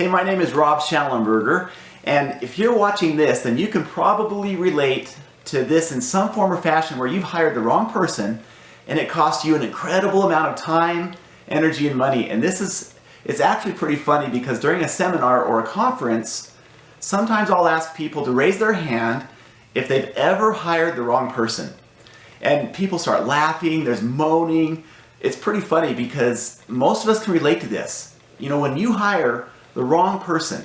Hey, my name is Rob Schallenberger, and if you're watching this, then you can probably relate to this in some form or fashion where you've hired the wrong person and it cost you an incredible amount of time, energy, and money. And it's actually pretty funny because during a seminar or a conference, sometimes I'll ask people to raise their hand if they've ever hired the wrong person. And people start laughing, there's moaning. It's pretty funny because most of us can relate to this. You know, when you hire the wrong person,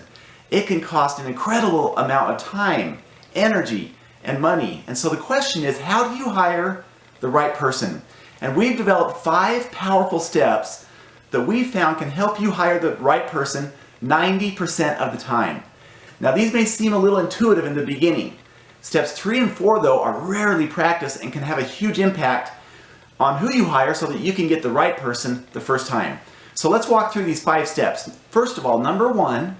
it can cost an incredible amount of time, energy, and money. And so the question is, how do you hire the right person? And we've developed 5 powerful steps that we found can help you hire the right person 90% of the time. Now, these may seem a little intuitive in the beginning. Steps 3 and 4, though, are rarely practiced and can have a huge impact on who you hire so that you can get the right person the first time. So let's walk through these 5 steps. First of all, number 1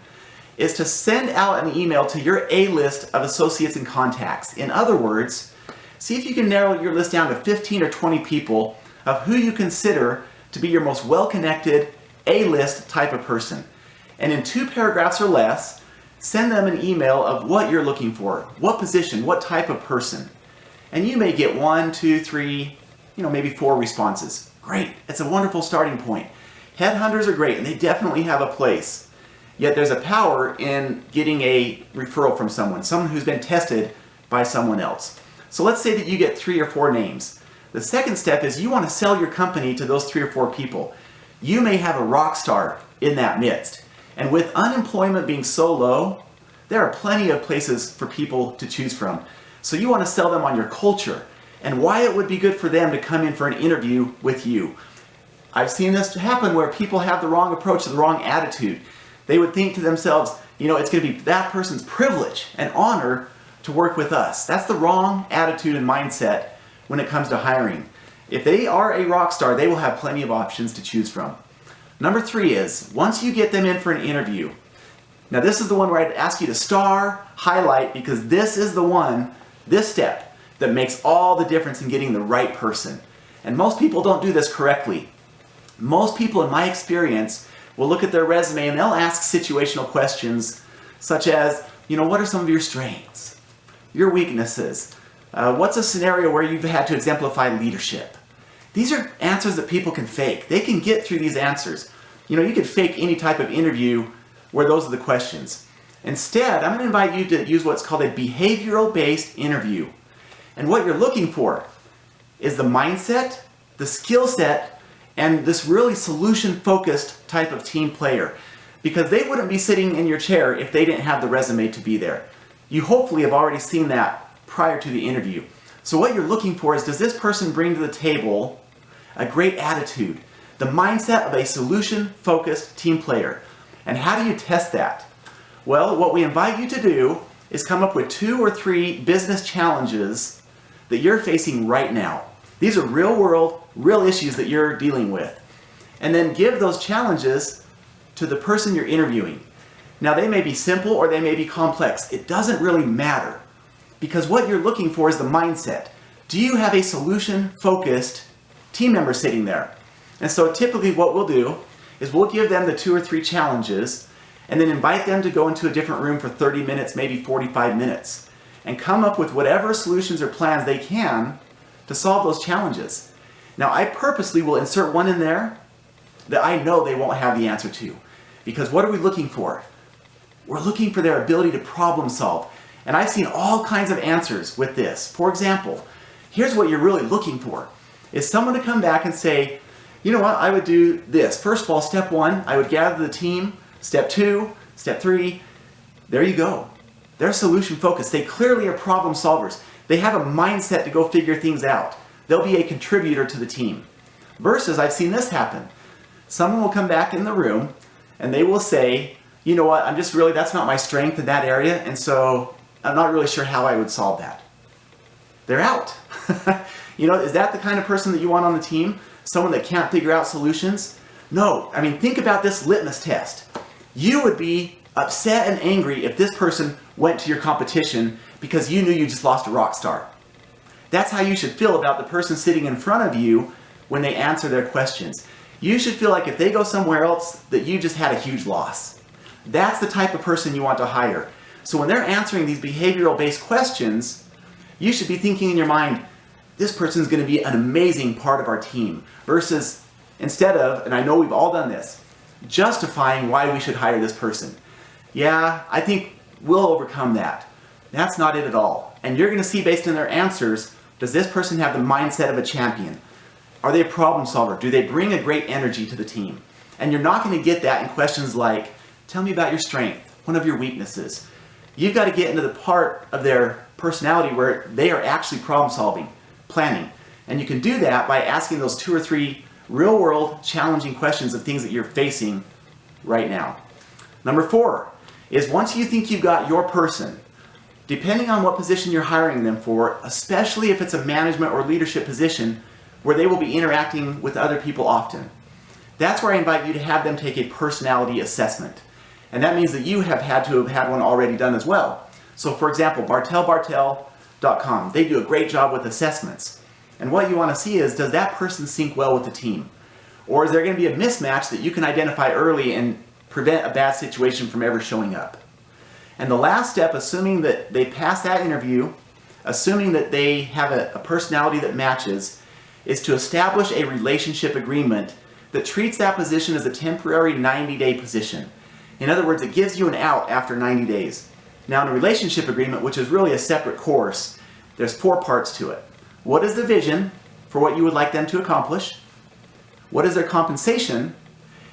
is to send out an email to your A-list of associates and contacts. In other words, see if you can narrow your list down to 15 or 20 people of who you consider to be your most well-connected A-list type of person. And in 2 paragraphs or less, send them an email of what you're looking for, what position, what type of person. And you may get 1, 2, 3, maybe 4 responses. Great, it's a wonderful starting point. Headhunters are great and they definitely have a place. Yet there's a power in getting a referral from someone who's been tested by someone else. So let's say that you get 3 or 4 names. The second step is you want to sell your company to those 3 or 4 people. You may have a rock star in that midst. And with unemployment being so low, there are plenty of places for people to choose from. So you want to sell them on your culture and why it would be good for them to come in for an interview with you. I've seen this happen where people have the wrong approach, the wrong attitude. They would think to themselves, it's going to be that person's privilege and honor to work with us. That's the wrong attitude and mindset when it comes to hiring. If they are a rock star, they will have plenty of options to choose from. Number 3 is, once you get them in for an interview, now this is the one where I'd ask you to highlight, because this is this step that makes all the difference in getting the right person. And most people don't do this correctly. Most people, in my experience, will look at their resume and they'll ask situational questions such as, what are some of your strengths, your weaknesses? What's a scenario where you've had to exemplify leadership? These are answers that people can fake. They can get through these answers. You could fake any type of interview where those are the questions. Instead, I'm going to invite you to use what's called a behavioral-based interview. And what you're looking for is the mindset, the skill set, and this really solution-focused type of team player. Because they wouldn't be sitting in your chair if they didn't have the resume to be there. You hopefully have already seen that prior to the interview. So what you're looking for is, does this person bring to the table a great attitude, the mindset of a solution-focused team player? And how do you test that? Well, what we invite you to do is come up with 2 or 3 business challenges that you're facing right now. These are real world, real issues that you're dealing with. And then give those challenges to the person you're interviewing. Now, they may be simple or they may be complex. It doesn't really matter, because what you're looking for is the mindset. Do you have a solution-focused team member sitting there? And so typically what we'll do is we'll give them the 2 or 3 challenges and then invite them to go into a different room for 30 minutes, maybe 45 minutes, and come up with whatever solutions or plans they can to solve those challenges. Now, I purposely will insert one in there that I know they won't have the answer to. Because what are we looking for? We're looking for their ability to problem solve. And I've seen all kinds of answers with this. For example, here's what you're really looking for. Is someone to come back and say, you know what, I would do this. First of all, step 1, I would gather the team. Step 2, step 3, there you go. They're solution focused. They clearly are problem solvers. They have a mindset to go figure things out. They'll be a contributor to the team. Versus, I've seen this happen. Someone will come back in the room and they will say, you know what, that's not my strength in that area, and so I'm not really sure how I would solve that. They're out. Is that the kind of person that you want on the team? Someone that can't figure out solutions? No, think about this litmus test. You would be upset and angry if this person went to your competition because you knew you just lost a rock star. That's how you should feel about the person sitting in front of you when they answer their questions. You should feel like if they go somewhere else that you just had a huge loss. That's the type of person you want to hire. So when they're answering these behavioral-based questions, you should be thinking in your mind, this person's going to be an amazing part of our team, versus instead of, and I know we've all done this, justifying why we should hire this person. Yeah, I think we'll overcome that. That's not it at all. And you're going to see based on their answers, does this person have the mindset of a champion? Are they a problem solver? Do they bring a great energy to the team? And you're not going to get that in questions like, tell me about your strength, one of your weaknesses. You've got to get into the part of their personality where they are actually problem solving, planning. And you can do that by asking those 2 or 3 real world challenging questions of things that you're facing right now. Number 4 is once you think you've got your person, depending on what position you're hiring them for, especially if it's a management or leadership position where they will be interacting with other people often, that's where I invite you to have them take a personality assessment. And that means that you have had to have had one already done as well. So for example, bartelbartel.com, they do a great job with assessments. And what you want to see is, does that person sync well with the team? Or is there going to be a mismatch that you can identify early and prevent a bad situation from ever showing up? And the last step, assuming that they pass that interview, assuming that they have a personality that matches, is to establish a relationship agreement that treats that position as a temporary 90-day position. In other words, it gives you an out after 90 days. Now in a relationship agreement, which is really a separate course, there's 4 parts to it. What is the vision for what you would like them to accomplish? What is their compensation?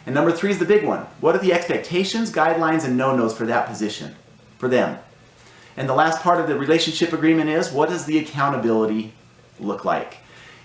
And number 3 is the big one. What are the expectations, guidelines, and no-nos for that position, for them? And the last part of the relationship agreement is, what does the accountability look like?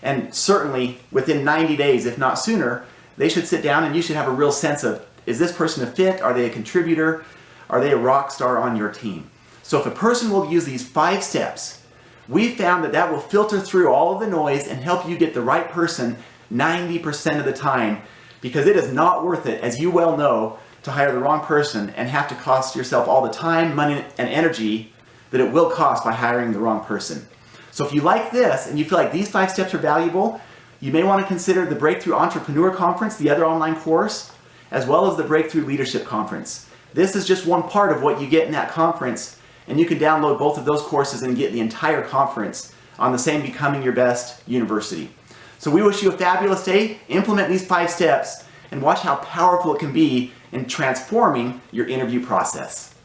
And certainly within 90 days, if not sooner, they should sit down and you should have a real sense of, is this person a fit? Are they a contributor? Are they a rock star on your team? So if a person will use these 5 steps, we found that that will filter through all of the noise and help you get the right person 90% of the time, because it is not worth it, as you well know, to hire the wrong person and have to cost yourself all the time, money, and energy that it will cost by hiring the wrong person. So if you like this and you feel like these 5 steps are valuable, you may want to consider the Breakthrough Entrepreneur Conference, the other online course, as well as the Breakthrough Leadership Conference. This is just one part of what you get in that conference, and you can download both of those courses and get the entire conference on the same Becoming Your Best University. So we wish you a fabulous day. Implement these 5 steps and watch how powerful it can be in transforming your interview process.